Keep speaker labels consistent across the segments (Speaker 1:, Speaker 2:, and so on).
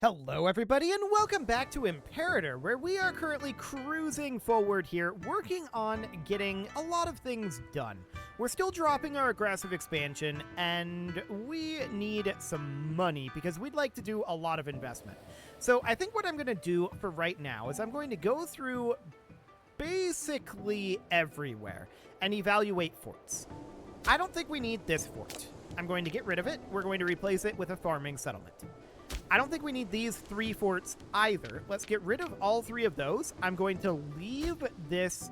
Speaker 1: Hello everybody and welcome back to Imperator, where we are currently cruising forward here, working on getting a lot of things done. We're still dropping our aggressive expansion, and we need some money because we'd like to do a lot of investment. So I think what I'm going to do for right now is I'm going to go through basically everywhere and evaluate forts. I don't think we need this fort. I'm going to get rid of it. We're going to replace it with a farming settlement. I don't think we need these 3 forts either. Let's get rid of all 3 of those. I'm going to leave this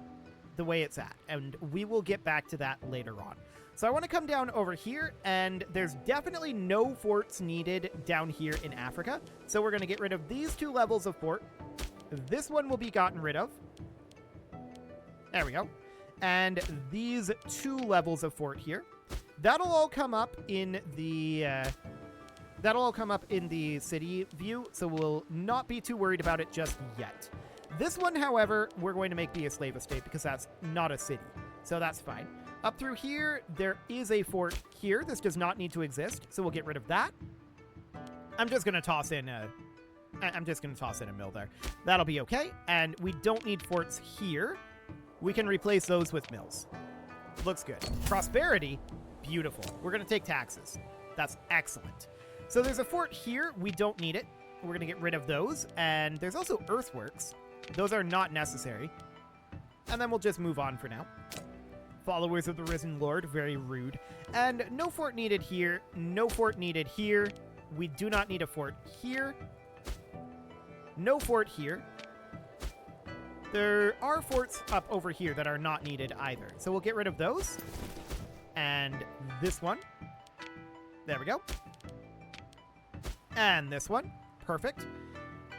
Speaker 1: the way it's at, and we will get back to that later on. So I want to come down over here, and there's definitely no forts needed down here in Africa. So we're going to get rid of these 2 levels of fort. This one will be gotten rid of. There we go. And these 2 levels of fort here. That'll all come up in the... That'll all come up in the city view, so we'll not be too worried about it just yet. This one, however, we're going to make be a slave estate because that's not a city, so that's fine. Up through here, there is a fort here. This does not need to exist, so we'll get rid of that. I'm just going to toss in a mill there. That'll be okay, and we don't need forts here. We can replace those with mills. Looks good. Prosperity, beautiful. We're going to take taxes. That's excellent. So there's a fort here. We don't need it. We're going to get rid of those. And there's also earthworks. Those are not necessary. And then we'll just move on for now. Followers of the Risen Lord, very rude. And no fort needed here. No fort needed here. We do not need a fort here. No fort here. There are forts up over here that are not needed either. So we'll get rid of those. And this one. There we go. And this one. Perfect.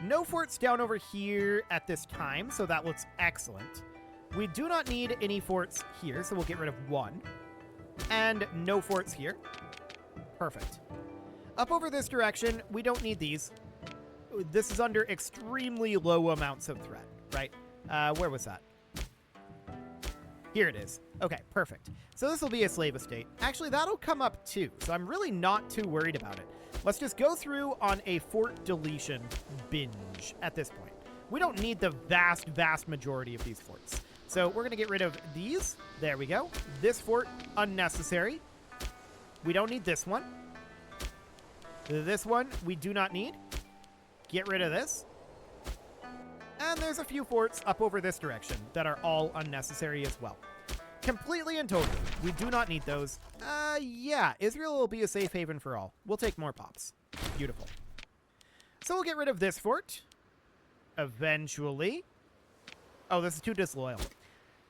Speaker 1: No forts down over here at this time, so that looks excellent. We do not need any forts here, so we'll get rid of 1. And no forts here. Perfect. Up over this direction, we don't need these. This is under extremely low amounts of threat, right? Where was that? Here it is. Okay, perfect. So this will be a slave estate. Actually, that'll come up too, so I'm really not too worried about it. Let's just go through on a fort deletion binge at this point. We don't need the vast majority of these forts. So we're going to get rid of these. There we go. This fort, unnecessary. We don't need this one. This one, we do not need. Get rid of this. And there's a few forts up over this direction that are all unnecessary as well. Completely and totally. We do not need those. Yeah, Israel will be a safe haven for all. We'll take more pops. Beautiful. So we'll get rid of this fort. Eventually. Oh, this is too disloyal.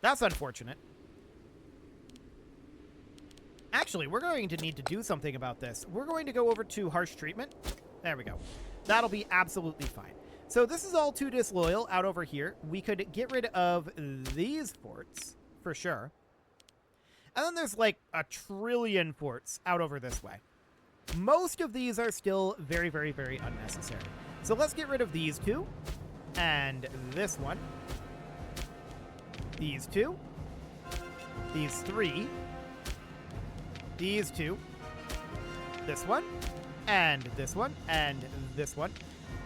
Speaker 1: That's unfortunate. Actually, we're going to need to do something about this. We're going to go over to harsh treatment. There we go. That'll be absolutely fine. So this is all too disloyal out over here. We could get rid of these forts for sure. And then there's like a trillion forts out over this way. Most of these are still very unnecessary. So let's get rid of these 2. And this one. These 2. These 3. These 2. This one. And this one. And this one.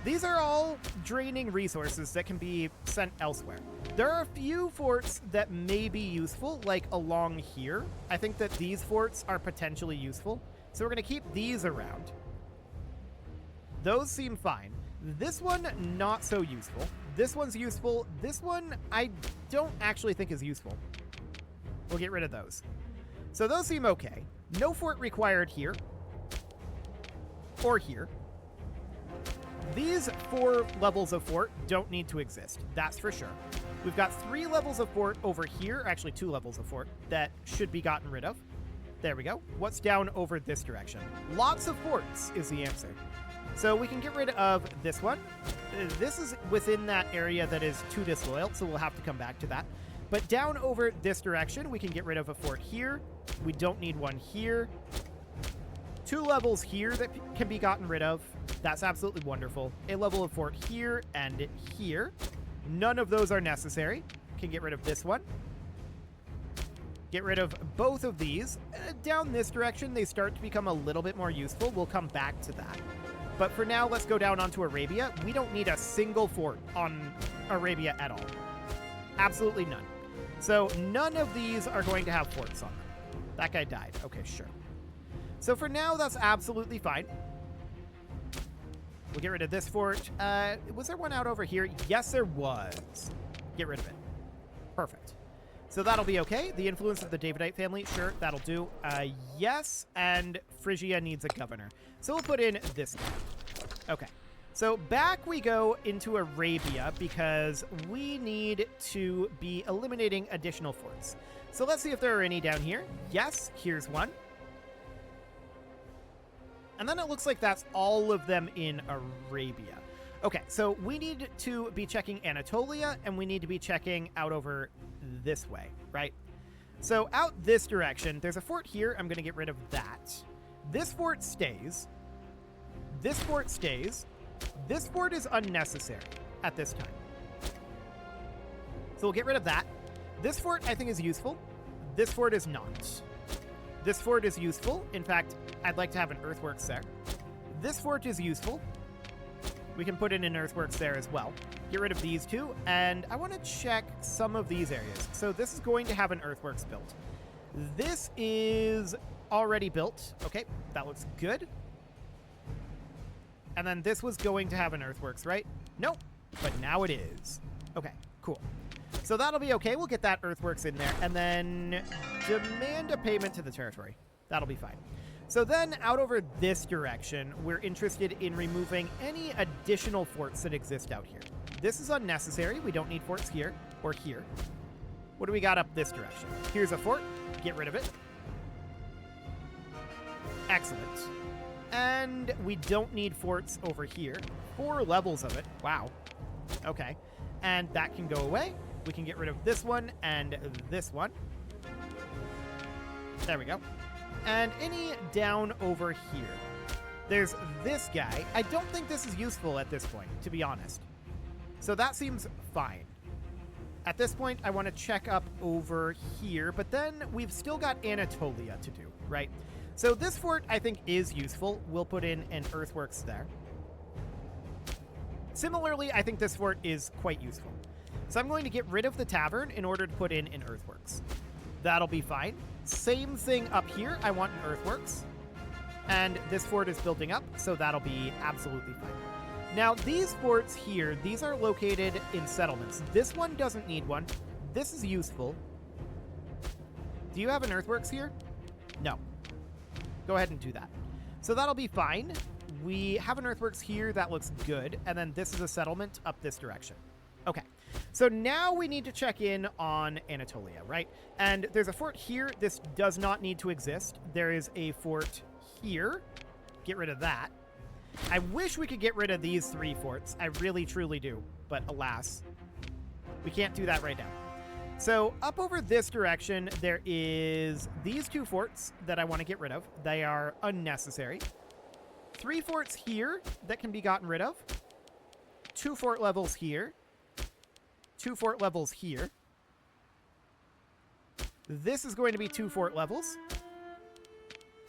Speaker 1: These are all draining resources that can be sent elsewhere. There are a few forts that may be useful, like along here. I think that these forts are potentially useful. So we're going to keep these around. Those seem fine. This one, not so useful. This one's useful. This one, I don't actually think is useful. We'll get rid of those. So those seem okay. No fort required here. Or here. These 4 levels of fort don't need to exist. That's for sure. We've got 3 levels of fort over here. Actually, 2 levels of fort that should be gotten rid of. There we go. What's down over this direction? Lots of forts is the answer. So we can get rid of this one. This is within that area that is too disloyal, so we'll have to come back to that. But down over this direction, we can get rid of a fort here. We don't need one here. 2 levels here that can be gotten rid of. That's absolutely wonderful. A level of fort here and here. None of those are necessary. Can get rid of this one. Get rid of both of these. Down this direction, they start to become a little bit more useful. We'll come back to that. But for now, let's go down onto Arabia. We don't need a single fort on Arabia at all. Absolutely none. So none of these are going to have forts on them. That guy died. Okay, sure. So for now, that's absolutely fine. We'll get rid of this fort. Was there one out over here? Yes, there was. Get rid of it. Perfect. So that'll be okay. The influence of the Davidite family, sure, that'll do. Yes, and Phrygia needs a governor. So we'll put in this guy. Okay. So back we go into Arabia because we need to be eliminating additional forts. So let's see if there are any down here. Yes, here's one. And then it looks like that's all of them in Arabia. Okay, so we need to be checking Anatolia, and we need to be checking out over this way, right? So out this direction, there's a fort here. I'm going to get rid of that. This fort stays. This fort stays. This fort is unnecessary at this time. So we'll get rid of that. This fort, I think, is useful. This fort is not. This fort is useful. In fact, I'd like to have an earthworks there. This fort is useful. We can put in an earthworks there as well. Get rid of these two, and I want to check some of these areas. So this is going to have an earthworks built. This is already built. Okay, that looks good. And then this was going to have an earthworks, right? Nope, but now it is. Okay, cool. So that'll be okay. We'll get that earthworks in there, and then demand a payment to the territory. That'll be fine. So then out over this direction, we're interested in removing any additional forts that exist out here. This is unnecessary. We don't need forts here or here. What do we got up this direction? Here's a fort. Get rid of it. Excellent. And we don't need forts over here. 4 levels of it. Wow. Okay. And that can go away. We can get rid of this one and this one. There we go. And any down over here. There's this guy. I don't think this is useful at this point, to be honest. So that seems fine. At this point, I want to check up over here, but then we've still got Anatolia to do, right? So this fort, I think, is useful. We'll put in an earthworks there. Similarly, I think this fort is quite useful. So I'm going to get rid of the tavern in order to put in an earthworks. That'll be fine. Same thing up here. I want an earthworks. And this fort is building up, so that'll be absolutely fine. Now, these forts here, these are located in settlements. This one doesn't need one. This is useful. Do you have an earthworks here? No. Go ahead and do that. So that'll be fine. We have an earthworks here. That looks good. And then this is a settlement up this direction. Okay. So now we need to check in on Anatolia, right? And there's a fort here. This does not need to exist. There is a fort here. Get rid of that. I wish we could get rid of these 3 forts. I really, truly do. But alas, we can't do that right now. So up over this direction, there is these 2 forts that I want to get rid of. They are unnecessary. 3 forts here that can be gotten rid of. 2 fort levels here. 2 fort levels here. This is going to be 2 fort levels.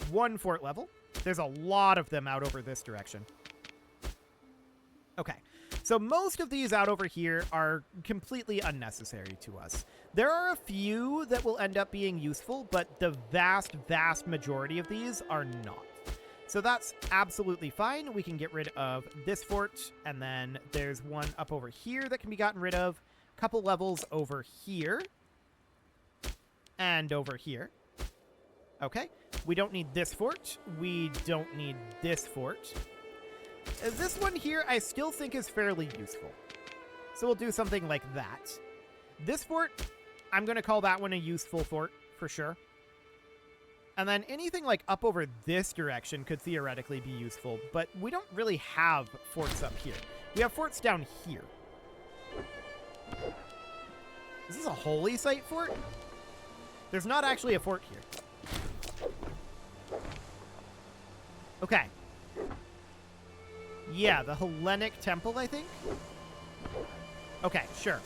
Speaker 1: 1 fort level. There's a lot of them out over this direction. Okay. So most of these out over here are completely unnecessary to us. There are a few that will end up being useful, but the vast, vast majority of these are not. So that's absolutely fine. We can get rid of this fort, and then there's one up over here that can be gotten rid of. A couple levels over here. And over here. Okay. We don't need this fort. We don't need this fort. This one here I still think is fairly useful. So we'll do something like that. This fort, I'm going to call that one a useful fort for sure. And then anything like up over this direction could theoretically be useful, but we don't really have forts up here. We have forts down here. Is this a holy site fort? There's not actually a fort here. Okay. Yeah, the Hellenic Temple, I think? Okay, sure.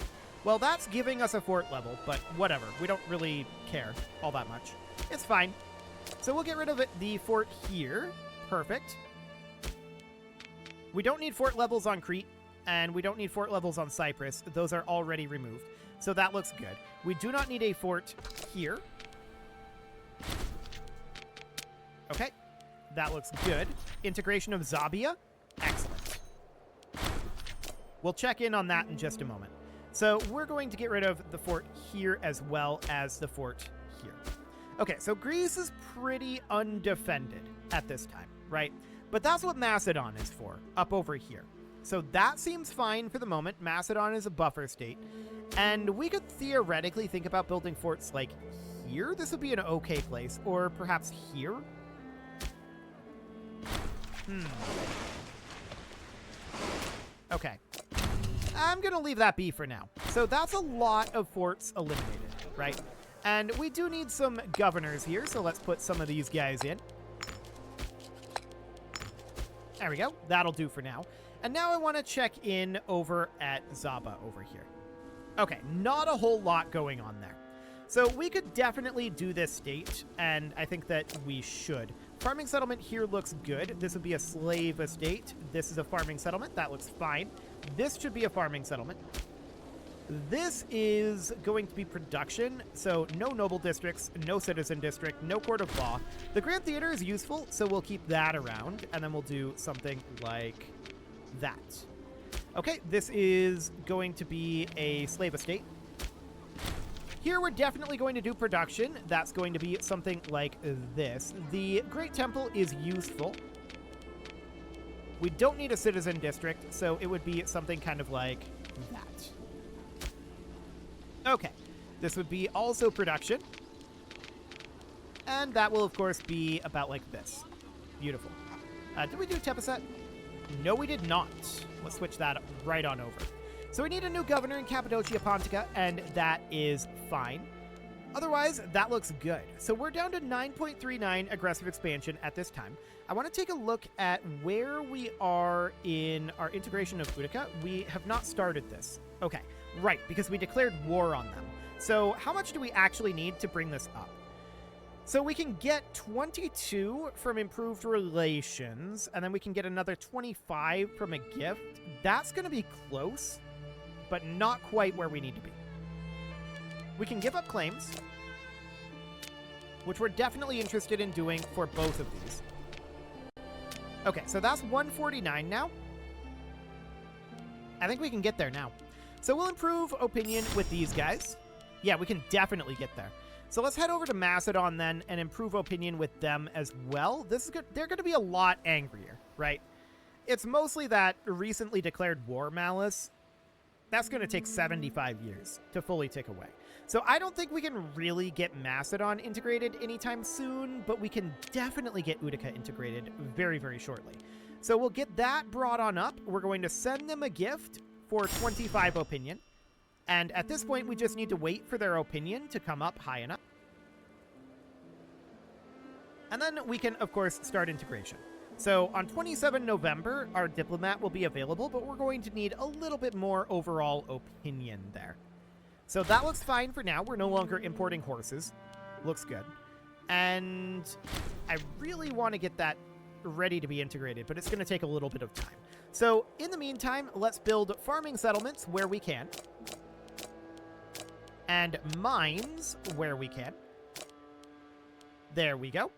Speaker 1: Well, that's giving us a fort level, but whatever. We don't really care all that much. It's fine. So we'll get rid of the fort here. Perfect. We don't need fort levels on Crete, and we don't need fort levels on Cyprus. Those are already removed. So that looks good. We do not need a fort here. Okay. That looks good. Integration of Zabia. Excellent. We'll check in on that in just a moment. So we're going to get rid of the fort here as well as the fort here. Okay, so Greece is pretty undefended at this time, right? But that's what Macedon is for, up over here. So that seems fine for the moment. Macedon is a buffer state. And we could theoretically think about building forts like here. This would be an okay place. Or perhaps here. Okay. I'm going to leave that be for now. So that's a lot of forts eliminated, right? And we do need some governors here, so let's put some of these guys in. There we go. That'll do for now. And now I want to check in over at Zaba over here. Okay, not a whole lot going on there. So we could definitely do this state, and I think that we should. Farming settlement here looks good. This would be a slave estate. This is a farming settlement. That looks fine. This should be a farming settlement. This is going to be production, so no noble districts, no citizen district, no court of law. The Grand Theater is useful, so we'll keep that around, and then we'll do something like that. Okay, this is going to be a slave estate. Here we're definitely going to do production. That's going to be something like this. The Great Temple is useful. We don't need a citizen district, so it would be something kind of like that. Okay, this would be also production. And that will, of course, be about like this. Beautiful. Did we do Tepeset? No, we did not. Let's switch that right on over. So we need a new governor in Cappadocia Pontica, and that is fine. Otherwise, that looks good. So we're down to 9.39 aggressive expansion at this time. I want to take a look at where we are in our integration of Utica. We have not started this. Okay, right, because we declared war on them. So how much do we actually need to bring this up? So we can get 22 from improved relations, and then we can get another 25 from a gift. That's going to be close, but not quite where we need to be. We can give up claims, which we're definitely interested in doing for both of these. Okay, so that's 149 now. I think we can get there now. So we'll improve opinion with these guys. Yeah, we can definitely get there. So let's head over to Macedon then and improve opinion with them as well. This is good. They're going to be a lot angrier, right? It's mostly that recently declared war malice. That's going to take 75 years to fully tick away. So I don't think we can really get Macedon integrated anytime soon, but we can definitely get Utica integrated very, very shortly. So we'll get that brought on up. We're going to send them a gift for 25 opinion. And at this point, we just need to wait for their opinion to come up high enough. And then we can, of course, start integration. So on 27 November, our diplomat will be available, but we're going to need a little bit more overall opinion there. So that looks fine for now. We're no longer importing horses. Looks good. And I really want to get that ready to be integrated, but it's going to take a little bit of time. So in the meantime, let's build farming settlements where we can. And mines where we can. There we go.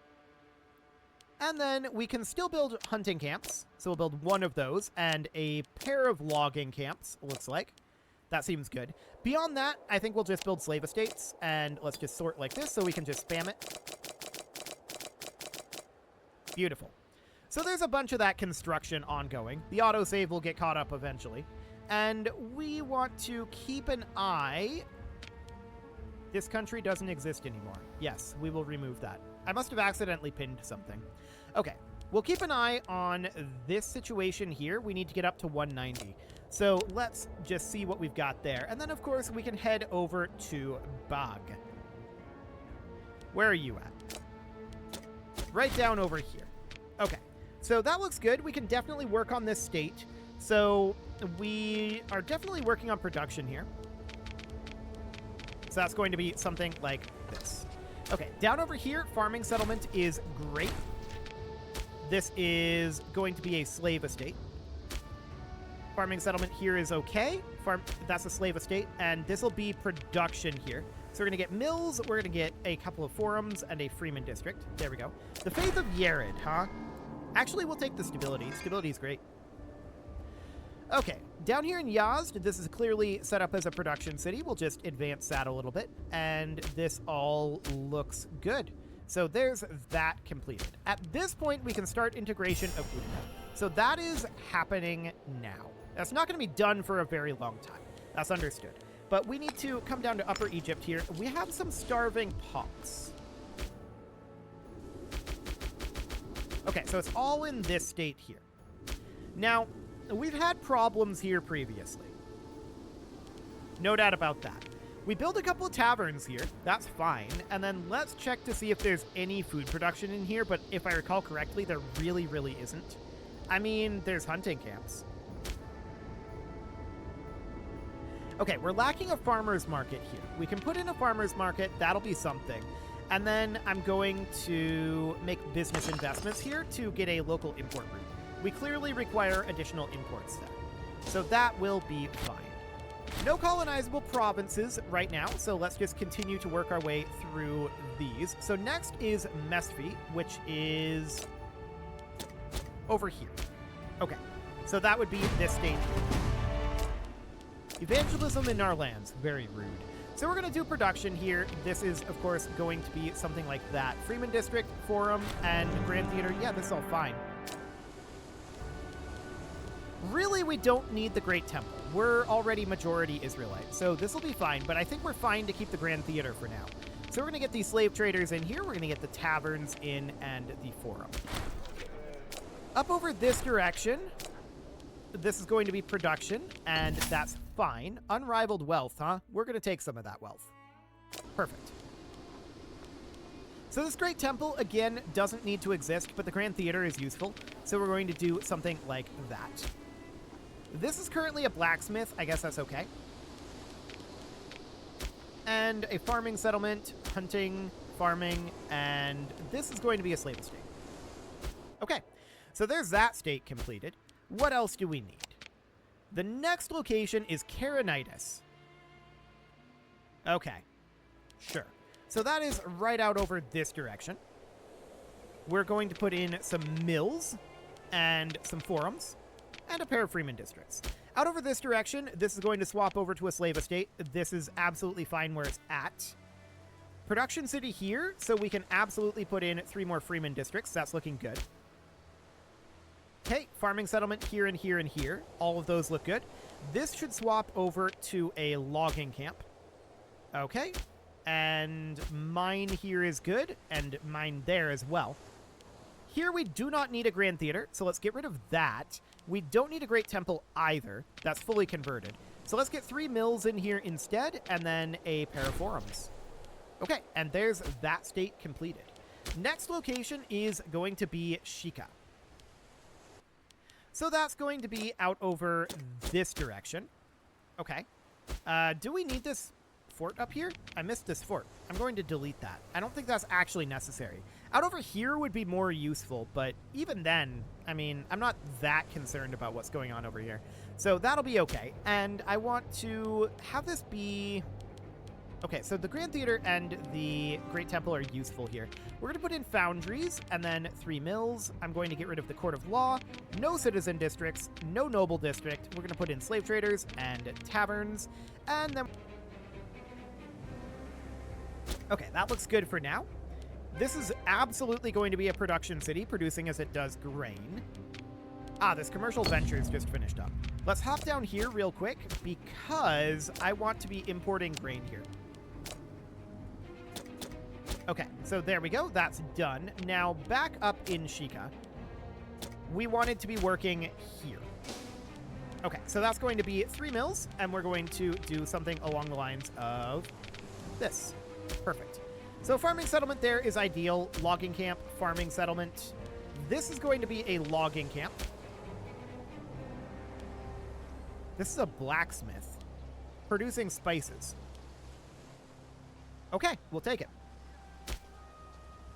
Speaker 1: And then we can still build hunting camps. So we'll build one of those and a pair of logging camps, looks like. That seems good. Beyond that, I think we'll just build slave estates, and let's just sort like this so we can just spam it. Beautiful. So there's a bunch of that construction ongoing. The autosave will get caught up eventually. And we want to keep an eye. This country doesn't exist anymore. Yes, we will remove that. I must have accidentally pinned something. Okay, we'll keep an eye on this situation here. We need to get up to 190. So let's just see what we've got there. And then, of course, we can head over to Bag. Where are you at? Right down over here. Okay, so that looks good. We can definitely work on this state. So we are definitely working on production here. So that's going to be something like this. Okay, down over here, farming settlement is great. This is going to be a slave estate. Farming settlement here is okay. That's a slave estate, and this will be production here. So we're going to get mills, we're going to get a couple of forums, and a freeman district. There we go. The Faith of Yared, huh? Actually, we'll take the stability. Stability is great. Okay, down here in Yazd, this is clearly set up as a production city. We'll just advance that a little bit, and this all looks good. So there's that completed. At this point, we can start integration of Utica. So that is happening now. That's not going to be done for a very long time. That's understood. But we need to come down to Upper Egypt here. We have some starving pox. Okay, so it's all in this state here. Now, we've had problems here previously. No doubt about that. We build a couple of taverns here. That's fine. And then let's check to see if there's any food production in here. But if I recall correctly, there really, really isn't. I mean, there's hunting camps. Okay, we're lacking a farmer's market here. We can put in a farmer's market. That'll be something. And then I'm going to make business investments here to get a local import route. We clearly require additional imports there. So that will be fine. No colonizable provinces right now, so let's just continue to work our way through these. So next is Mesfi, which is over here. Okay, so that would be this state here. Evangelism in our lands, very rude. So we're going to do production here. This is, of course, going to be something like that. Freeman District, Forum, and Grand Theater. Yeah, this is all fine. Really, we don't need the Great Temple. We're already majority Israelite, so this will be fine, but I think we're fine to keep the Grand Theater for now. So we're going to get these slave traders in here. We're going to get the taverns in and the Forum. Up over this direction, this is going to be production, and that's fine. Unrivaled wealth, huh? We're going to take some of that wealth. Perfect. So this Great Temple, again, doesn't need to exist, but the Grand Theater is useful, so we're going to do something like that. This is currently a blacksmith. I guess that's okay. And a farming settlement, hunting, farming, and this is going to be a slave estate. Okay, so there's that state completed. What else do we need? The next location is Caronitis. Okay, sure. So that is right out over this direction. We're going to put in some mills and some forums and a pair of freeman districts. Out over this direction, this is going to swap over to a slave estate. This is absolutely fine where it's at. Production city here, so we can absolutely put in 3 more freeman districts. That's looking good. Okay, farming settlement here and here and here. All of those look good. This should swap over to a logging camp. Okay. And mine here is good, and mine there as well. Here we do not need a Grand Theater, so let's get rid of that. We don't need a Great Temple either. That's fully converted. So let's get 3 mills in here instead, and then a pair of forums. Okay, and there's that state completed. Next location is going to be Shika. So that's going to be out over this direction. Okay. Do we need this fort up here? I missed this fort. I'm going to delete that. I don't think that's actually necessary. Out over here would be more useful, but even then, I mean, I'm not that concerned about what's going on over here. So that'll be okay. And I want to have this be... Okay, so the Grand Theater and the Great Temple are useful here. We're going to put in foundries and then 3 mills. I'm going to get rid of the Court of Law, no citizen districts, no noble district. We're going to put in slave traders and taverns, and then... Okay, that looks good for now. This is absolutely going to be a production city, producing as it does grain. Ah, this commercial venture is just finished up. Let's hop down here real quick because I want to be importing grain here. Okay, so there we go. That's done. Now, back up in Shika, we wanted to be working here. Okay, so that's going to be 3 mills, and we're going to do something along the lines of this. Perfect. So farming settlement there is ideal. Logging camp, farming settlement. This is going to be a logging camp. This is a blacksmith producing spices. Okay, we'll take it.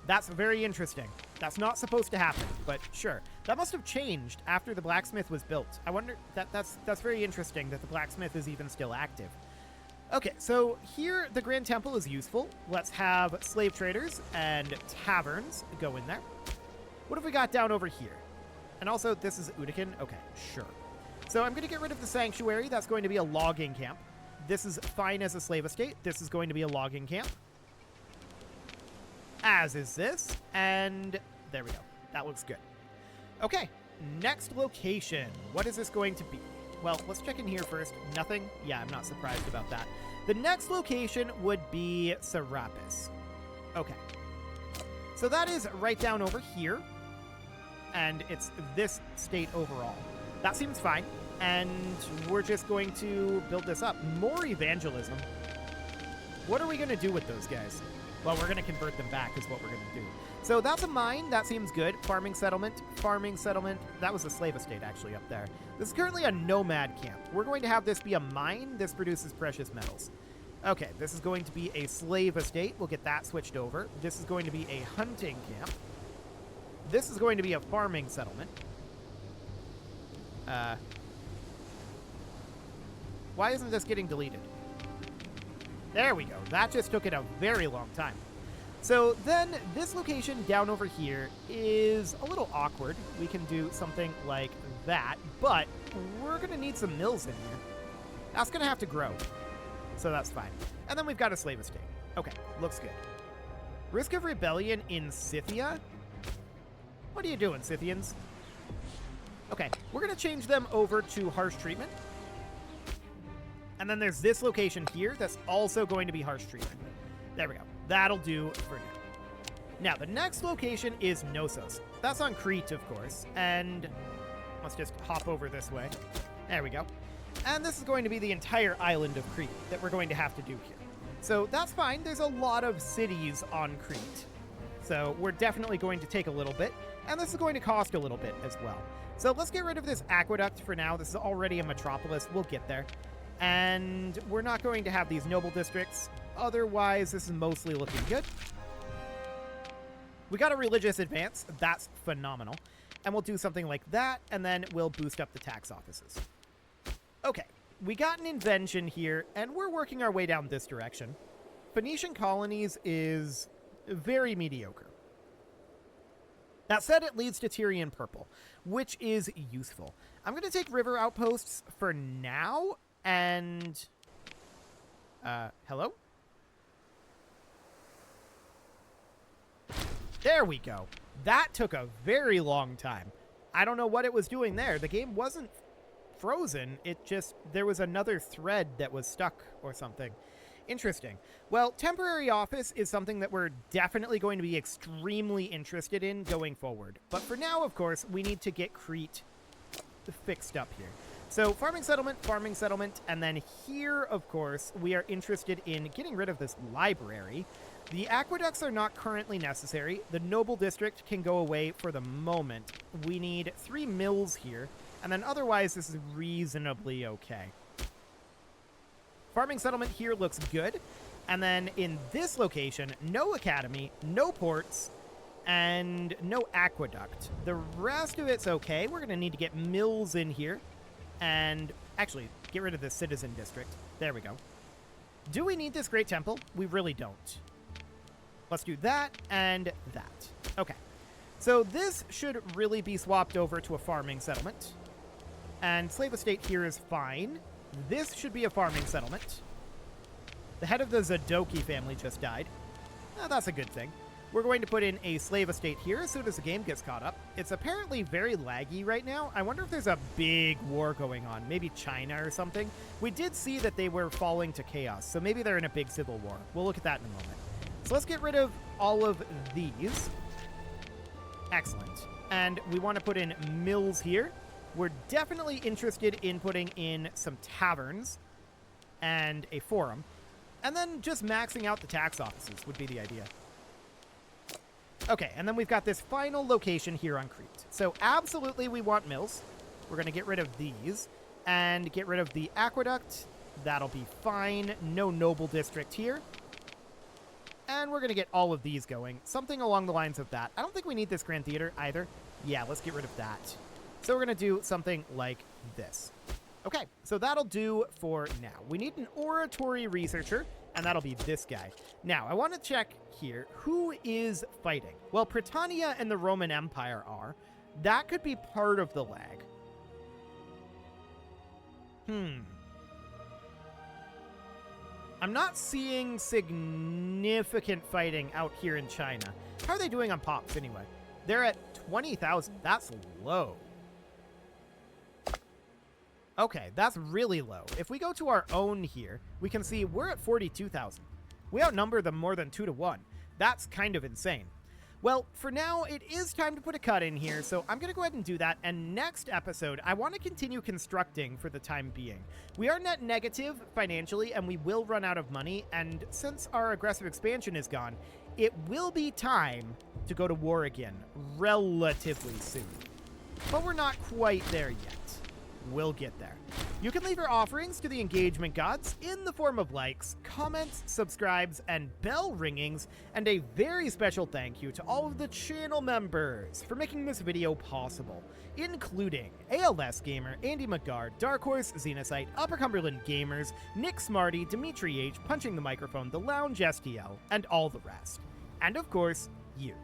Speaker 1: That's very interesting. That's not supposed to happen, but sure. That must have changed after the blacksmith was built. I wonder, that's very interesting that the blacksmith is even still active. Okay, so here the Grand Temple is useful. Let's have slave traders and taverns go in there. What have we got down over here? And also, this is Udican. Okay, sure. So I'm going to get rid of the sanctuary. That's going to be a logging camp. This is fine as a slave estate. This is going to be a logging camp. As is this. And there we go. That looks good. Okay, next location. What is this going to be? Well, let's check in here first. Nothing? Yeah, I'm not surprised about that. The next location would be Serapis. Okay. So that is right down over here. And it's this state overall. That seems fine. And we're just going to build this up. More evangelism. What are we going to do with those guys? Well, we're going to convert them back is what we're going to do. So that's a mine. That seems good. Farming settlement. Farming settlement. That was a slave estate, actually, up there. This is currently a nomad camp. We're going to have this be a mine. This produces precious metals. Okay, this is going to be a slave estate. We'll get that switched over. This is going to be a hunting camp. This is going to be a farming settlement. Why isn't this getting deleted? There we go. That just took it a very long time. So then this location down over here is a little awkward. We can do something like that, but we're going to need some mills in here. That's going to have to grow. So that's fine. And then we've got a slave estate. Okay, looks good. Risk of rebellion in Scythia? What are you doing, Scythians? Okay, we're going to change them over to harsh treatment. And then there's this location here that's also going to be harsh treatment. There we go. That'll do for now. Now, the next location is Knossos. That's on Crete, of course. And let's just hop over this way. There we go. And this is going to be the entire island of Crete that we're going to have to do here. So that's fine. There's a lot of cities on Crete. So we're definitely going to take a little bit. And this is going to cost a little bit as well. So let's get rid of this aqueduct for now. This is already a metropolis. We'll get there. And we're not going to have these noble districts. Otherwise, this is mostly looking good. We got a religious advance. That's phenomenal. And we'll do something like that, and then we'll boost up the tax offices. Okay, we got an invention here, and we're working our way down this direction. Phoenician colonies is very mediocre. That said, it leads to Tyrian purple, which is useful. I'm going to take river outposts for now, and... hello? There we go. That took a very long time. I don't know what it was doing there. The game wasn't frozen. It just, there was another thread that was stuck or something. Interesting. Well, temporary office is something that we're definitely going to be extremely interested in going forward. But for now, of course, we need to get Crete fixed up here. So farming settlement, and then here, of course, we are interested in getting rid of this library. The aqueducts are not currently necessary. The noble district can go away for the moment. We need 3 mills here, and then otherwise this is reasonably okay. Farming settlement here looks good. And then in this location, no academy, no ports, and no aqueduct. The rest of it's okay. We're going to need to get mills in here. And actually, get rid of the citizen district. There we go. Do we need this great temple? We really don't. Let's do that and that. Okay. So this should really be swapped over to a farming settlement. And slave estate here is fine. This should be a farming settlement. The head of the Zadoki family just died. That's a good thing. We're going to put in a slave estate here as soon as the game gets caught up. It's apparently very laggy right now. I wonder if there's a big war going on. Maybe China or something. We did see that they were falling to chaos, so maybe they're in a big civil war. We'll look at that in a moment. So let's get rid of all of these. Excellent. And we want to put in mills here. We're definitely interested in putting in some taverns and a forum. And then just maxing out the tax offices would be the idea. Okay, and then we've got this final location here on Crete. So absolutely we want mills. We're going to get rid of these and get rid of the aqueduct. That'll be fine. No noble district here. And we're going to get all of these going. Something along the lines of that. I don't think we need this Grand Theater either. Yeah, let's get rid of that. So we're going to do something like this. Okay, so that'll do for now. We need an oratory researcher, and that'll be this guy. Now, I want to check here. Who is fighting? Well, Britannia and the Roman Empire are. That could be part of the lag. I'm not seeing significant fighting out here in China. How are they doing on pops anyway? They're at 20,000. That's low. Okay, that's really low. If we go to our own here, we can see we're at 42,000. We outnumber them more than 2 to 1. That's kind of insane. Well, for now, it is time to put a cut in here, so I'm going to go ahead and do that, and next episode, I want to continue constructing for the time being. We are net negative financially, and we will run out of money, and since our aggressive expansion is gone, it will be time to go to war again relatively soon. But we're not quite there yet. We'll get there. You can leave your offerings to the engagement gods in the form of likes, comments, subscribes, and bell ringings, and a very special thank you to all of the channel members for making this video possible, including ALS Gamer, Andy McGard, Dark Horse, Xenocyte, Upper Cumberland Gamers, Nick Smarty, Dimitri H, Punching the Microphone, The Lounge STL, and all the rest. And of course, you.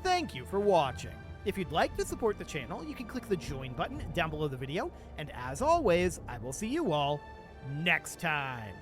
Speaker 1: Thank you for watching. If you'd like to support the channel, you can click the join button down below the video, and as always, I will see you all next time.